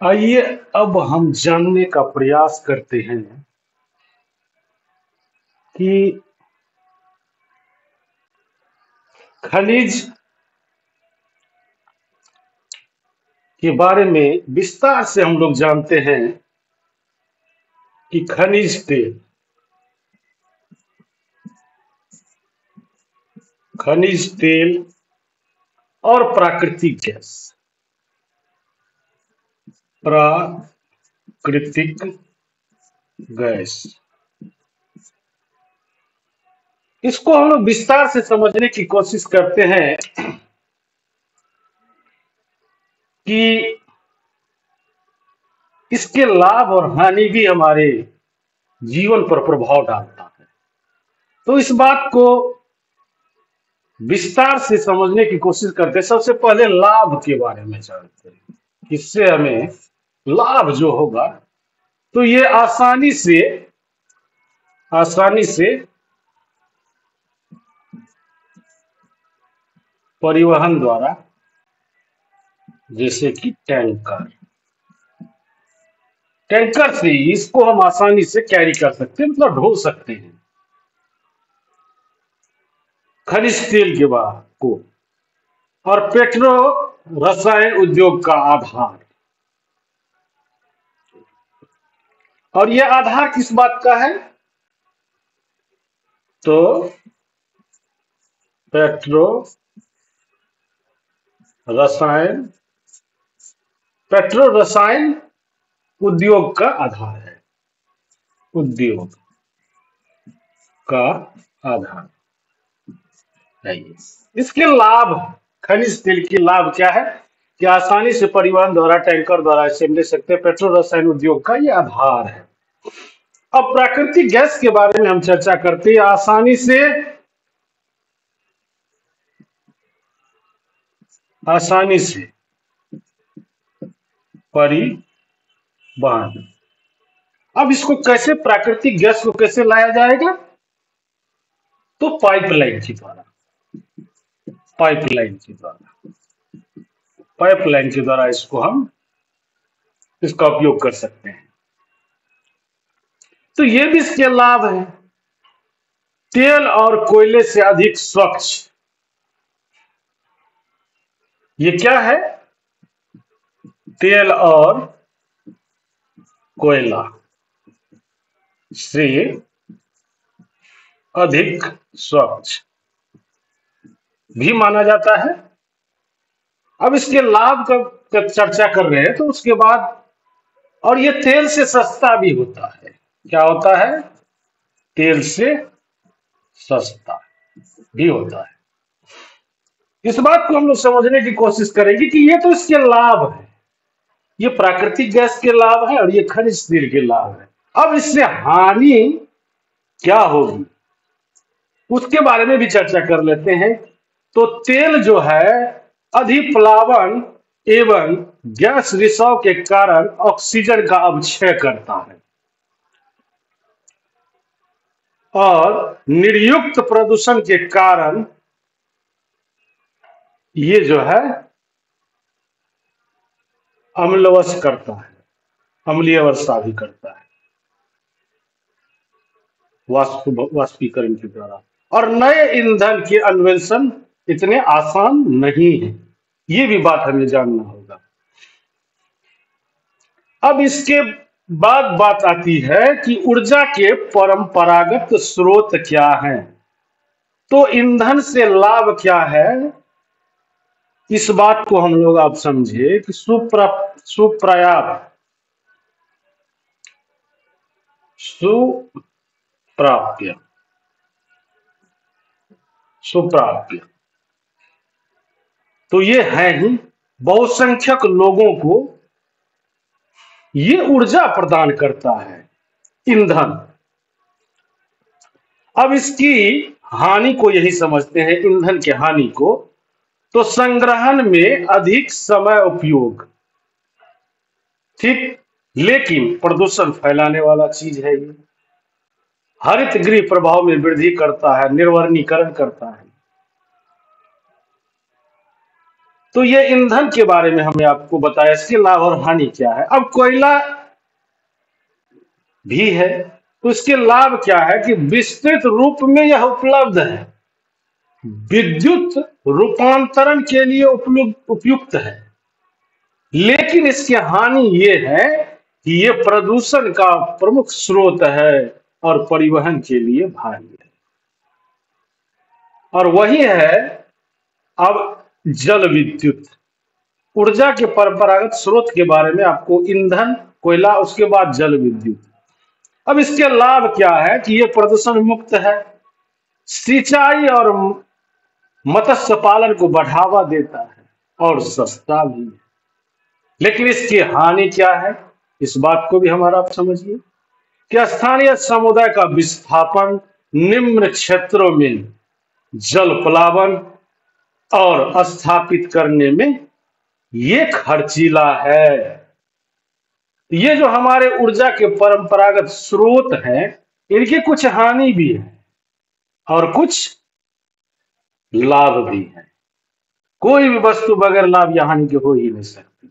आइए अब हम जानने का प्रयास करते हैं कि खनिज के बारे में विस्तार से हम लोग जानते हैं कि खनिज तेल और प्राकृतिक गैस, प्राकृतिक गैस, इसको हम लोग विस्तार से समझने की कोशिश करते हैं कि इसके लाभ और हानि भी हमारे जीवन पर प्रभाव डालता है। तो इस बात को विस्तार से समझने की कोशिश करते हैं। सबसे पहले लाभ के बारे में जानते हैं। इससे हमें लाभ जो होगा तो ये आसानी से परिवहन द्वारा, जैसे कि टैंकर से इसको हम आसानी से कैरी कर सकते हैं, मतलब ढो सकते हैं खनिज तेल के बाद को। और पेट्रो रसायन उद्योग का आधार, और यह आधार किस बात का है? तो पेट्रो रसायन पेट्रो रसायन उद्योग का आधार है, उद्योग का आधार है ये। इसके लाभ, खनिज तेल के लाभ क्या है कि आसानी से परिवहन द्वारा, टैंकर द्वारा इसे हम ले सकते हैं। पेट्रो रसायन उद्योग का ये आधार है। अब प्राकृतिक गैस के बारे में हम चर्चा करते हैं। आसानी से परिवहन। अब इसको कैसे, प्राकृतिक गैस को कैसे लाया जाएगा? तो पाइपलाइन के द्वारा इसको हम इसका उपयोग कर सकते हैं। तो ये भी इसके लाभ है। तेल और कोयले से अधिक स्वच्छ। ये क्या है? तेल और कोयला से अधिक स्वच्छ भी माना जाता है। अब इसके लाभ का चर्चा कर रहे हैं तो उसके बाद, और ये तेल से सस्ता भी होता है। क्या होता है? तेल से सस्ता भी होता है। इस बात को हम लोग समझने की कोशिश करेंगे कि ये तो इसके लाभ है, ये प्राकृतिक गैस के लाभ है और ये खनिज तेल के लाभ है। अब इससे हानि क्या होगी उसके बारे में भी चर्चा कर लेते हैं। तो तेल जो है अधिप्लावन एवं गैस रिसाव के कारण ऑक्सीजन का अपक्षय करता है और निर्युक्त प्रदूषण के कारण ये जो है अम्लवश करता है, अम्लीय वर्षा भी करता है वाष्पीकरण के द्वारा। और नए ईंधन के अन्वेषण इतने आसान नहीं है, ये भी बात हमें जानना होगा। अब इसके बाद बात आती है कि ऊर्जा के परंपरागत स्रोत क्या हैं। तो ईंधन से लाभ क्या है, इस बात को हम लोग आप समझे कि सुप्राप्य, तो ये है ही बहुसंख्यक लोगों को ये ऊर्जा प्रदान करता है ईंधन। अब इसकी हानि को यही समझते हैं, ईंधन की हानि को। तो संग्रहण में अधिक समय उपयोग, ठीक, लेकिन प्रदूषण फैलाने वाला चीज है ये। हरित गृह प्रभाव में वृद्धि करता है, निर्वनीकरण करता है। तो ये ईंधन के बारे में हमने आपको बताया, इसके लाभ और हानि क्या है। अब कोयला भी है तो इसके लाभ क्या है कि विस्तृत रूप में यह उपलब्ध है, विद्युत रूपांतरण के लिए उपयुक्त है, लेकिन इसकी हानि ये है कि ये प्रदूषण का प्रमुख स्रोत है और परिवहन के लिए भारी है। और वही है अब जल विद्युत ऊर्जा के परंपरागत स्रोत के बारे में आपको ईंधन, कोयला, उसके बाद जल विद्युत। अब इसके लाभ क्या है कि ये प्रदूषण मुक्त है, सिंचाई और मत्स्य पालन को बढ़ावा देता है और सस्ता भी है। लेकिन इसकी हानि क्या है, इस बात को भी हमारा आप समझिए कि स्थानीय समुदाय का विस्थापन, निम्न क्षेत्रों में जल प्लावन और स्थापित करने में ये खर्चीला है। ये जो हमारे ऊर्जा के परंपरागत स्रोत हैं, इनकी कुछ हानि भी है और कुछ लाभ भी है। कोई भी वस्तु बगैर लाभ या हानि के हो ही नहीं सकती।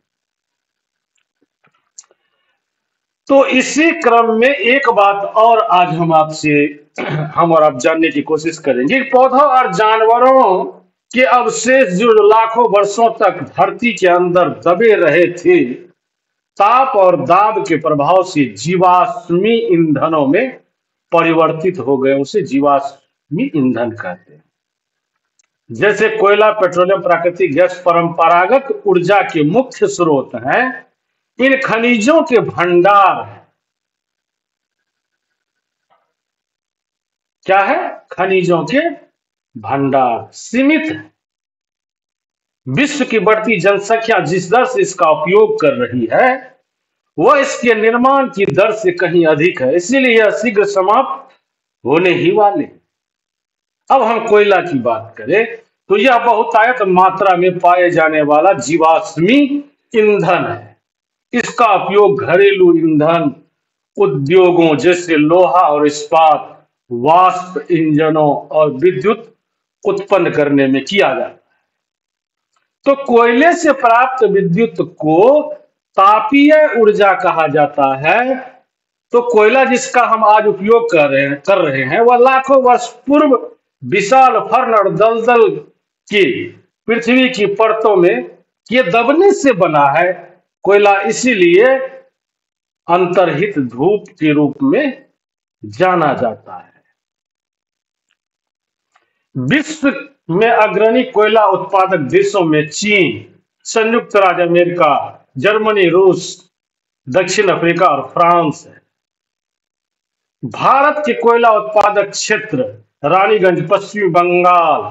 तो इसी क्रम में एक बात और आज हम और आप जानने की कोशिश करेंगे। पौधों और जानवरों के अवशेष जो लाखों वर्षों तक धरती के अंदर दबे रहे थे, ताप और दाब के प्रभाव से जीवाश्मी ईंधनों में परिवर्तित हो गए। उसे जीवाश्मी ईंधन कहते हैं। जैसे कोयला, पेट्रोलियम, प्राकृतिक गैस परंपरागत ऊर्जा के मुख्य स्रोत हैं, इन खनिजों के भंडार हैं। क्या है? खनिजों के भंडार सीमित है। विश्व की बढ़ती जनसंख्या जिस दर से इसका उपयोग कर रही है, वह इसके निर्माण की दर से कहीं अधिक है, इसीलिए यह शीघ्र समाप्त होने ही वाले। अब हम कोयला की बात करें तो यह बहुतायत मात्रा में पाए जाने वाला जीवाश्मी ईंधन है। इसका उपयोग घरेलू ईंधन, उद्योगों जैसे लोहा और इस्पात, वाष्प इंजनों और विद्युत उत्पन्न करने में किया जाता है। तो कोयले से प्राप्त विद्युत को तापीय ऊर्जा कहा जाता है। तो कोयला जिसका हम आज उपयोग कर रहे हैं वह लाखों वर्ष पूर्व विशाल फर्न और दलदल की पृथ्वी की परतों में ये दबने से बना है। कोयला इसीलिए अंतर्हित धूप के रूप में जाना जाता है। विश्व में अग्रणी कोयला उत्पादक देशों में चीन, संयुक्त राज्य अमेरिका, जर्मनी, रूस, दक्षिण अफ्रीका और फ्रांस है। भारत के कोयला उत्पादक क्षेत्र रानीगंज पश्चिमी बंगाल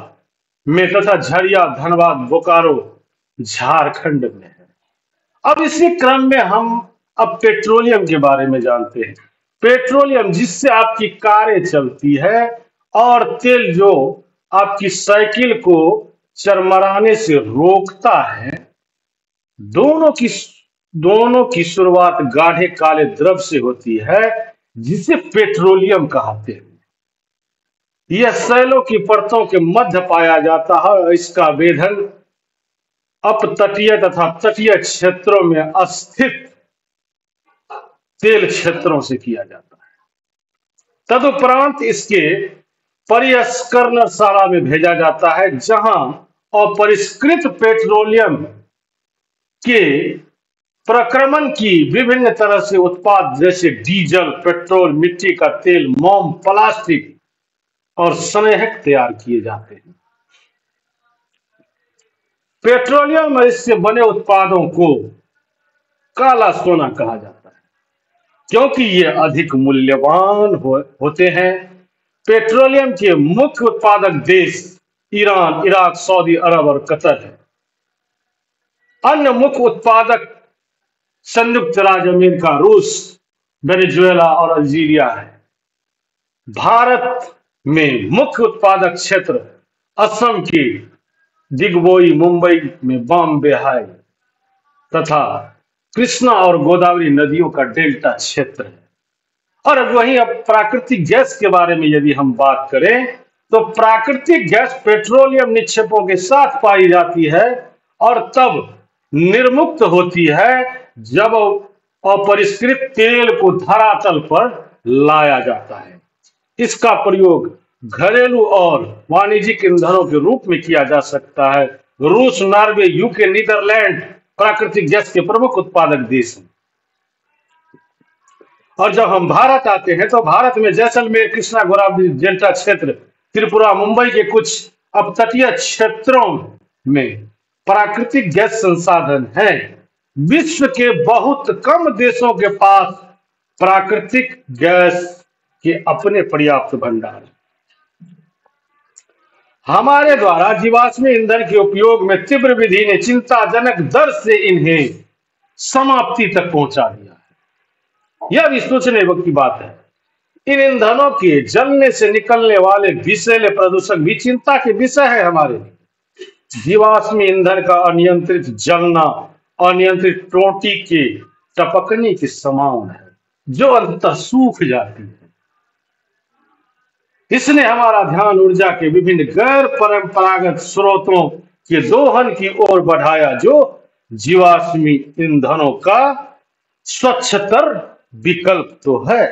में तथा झरिया, धनबाद, बोकारो झारखंड में है। अब इसी क्रम में हम अब पेट्रोलियम के बारे में जानते हैं। पेट्रोलियम जिससे आपकी कारें चलती है और तेल जो आपकी साइकिल को चरमराने से रोकता है, दोनों की शुरुआत गाढ़े काले द्रव से होती है जिसे पेट्रोलियम कहते हैं। यह शैलों की परतों के मध्य पाया जाता है। इसका वेधन अपतटीय तथा तटीय क्षेत्रों में स्थित तेल क्षेत्रों से किया जाता है। तदुपरांत इसके परिष्करणशाला में भेजा जाता है, जहां अपरिष्कृत पेट्रोलियम के प्रक्रमण की विभिन्न तरह से उत्पाद जैसे डीजल, पेट्रोल, मिट्टी का तेल, मोम, प्लास्टिक और स्नेहक तैयार किए जाते हैं। पेट्रोलियम और इससे बने उत्पादों को काला सोना कहा जाता है क्योंकि ये अधिक मूल्यवान होते हैं। पेट्रोलियम के मुख्य उत्पादक देश ईरान, इराक, सऊदी अरब और कतर है। अन्य मुख्य उत्पादक संयुक्त राज्य अमेरिका, रूस, वेनेजुएला और अल्जीरिया है। भारत में मुख्य उत्पादक क्षेत्र असम की दिग्बोई, मुंबई में बॉम्बे हाई तथा कृष्णा और गोदावरी नदियों का डेल्टा क्षेत्र है। और वहीं अब प्राकृतिक गैस के बारे में यदि हम बात करें तो प्राकृतिक गैस पेट्रोलियम निक्षेपों के साथ पाई जाती है और तब निर्मुक्त होती है जब अपरिष्कृत तेल को धरातल पर लाया जाता है। इसका प्रयोग घरेलू और वाणिज्यिक ईंधनों के रूप में किया जा सकता है। रूस, नॉर्वे, यूके, नीदरलैंड प्राकृतिक गैस के प्रमुख उत्पादक देश हैं। और जब हम भारत आते हैं तो भारत में जैसलमेर, कृष्णा गोदावरी डेल्टा क्षेत्र, त्रिपुरा, मुंबई के कुछ अपतटीय क्षेत्रों में प्राकृतिक गैस संसाधन हैं। विश्व के बहुत कम देशों के पास प्राकृतिक गैस के अपने पर्याप्त भंडार हैं। हमारे द्वारा जीवाश्म ईंधन के उपयोग में तीव्र विधि ने चिंताजनक दर से इन्हें समाप्ति तक पहुंचा दिया है। यह भी सोचने की बात है। इन ईंधनों के जलने से निकलने वाले विषैले प्रदूषक भी चिंता के विषय है हमारे लिए। जीवाश्म ईंधन का अनियंत्रित जलना अनियंत्रित टोटी के टपकने के समान है जो अंततः सूख जाती है। इसने हमारा ध्यान ऊर्जा के विभिन्न गैर परंपरागत स्रोतों के दोहन की ओर बढ़ाया जो जीवाश्मी ईंधनों का स्वच्छतर विकल्प तो है